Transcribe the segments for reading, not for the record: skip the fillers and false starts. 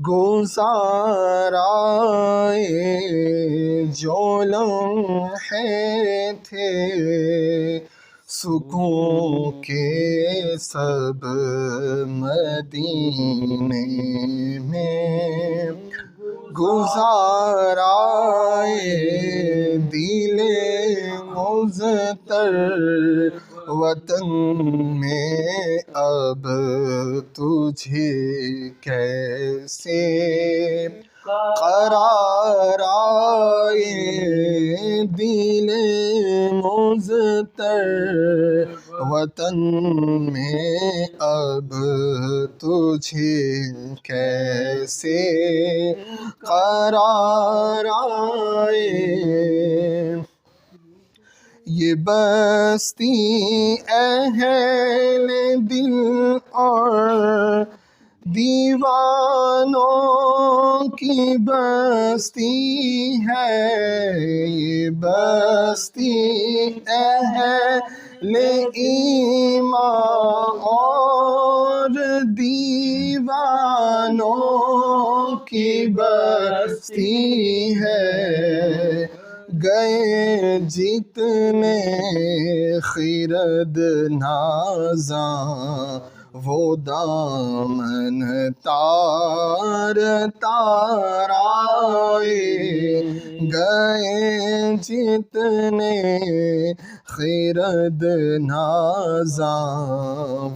گزارائے جو لمحے تھے سکون کے سب مدینے میں، گزارائے دل مضطر وطن میں اب تجھے کیسے قرار آئے، دل مضطر وطن میں اب تجھے کیسے قرار آئے۔ یہ بستی اہل دل اور دیوانوں کی بستی ہے، یہ بستی اہل ایمان اور دیوانوں کی بستی ہے، گئے جتنے خرد نازاں وہ دامن تار تار آئے، گئے جتنے خرد نازاں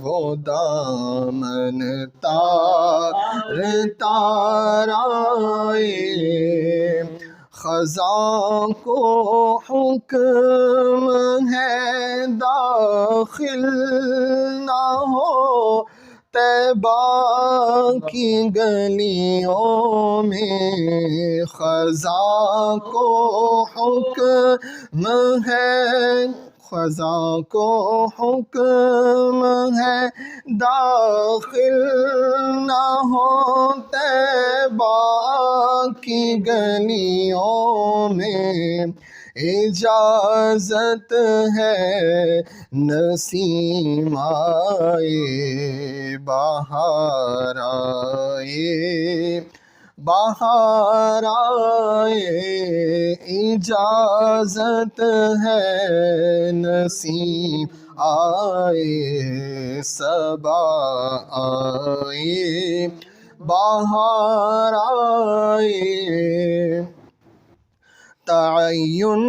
وہ دامن تار تار آئے، خزاں کو حکم ہے داخل نہ ہو طیبہ کی گلیوں میں، خزاں کو حکم ہے، خزاں کو حکم ہے داخل نہ ہو طیبہ کی گلیوں میں، اجازت ہے نسیم آئے بہار آئے، بہار آئے، اجازت ہے نسیم آئے، صبا آئے، بہار آئے۔ تعین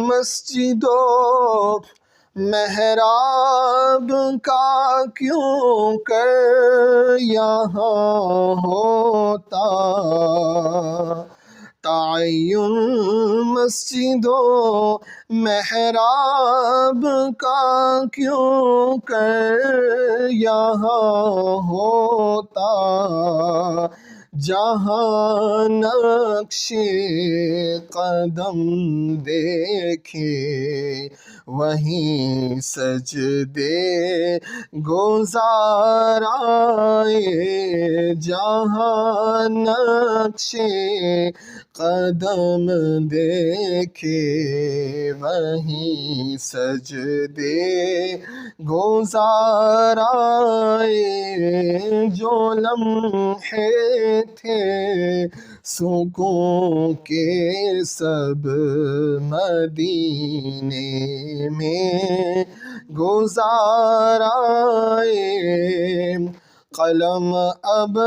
مسجد و محراب کا کیوں کر یہاں ہوتا، تعین مسجد و محراب کا کیوں کر یہاں ہوتا، جہاں نقش قدم دیکھے وہیں سجدے گزار آئے، جہاں نقش قدم دیکھے وہیں سجدے گزار آئے، جو لمحے تھے سکون کے سب مدینے میں گزار آئے، قلم اب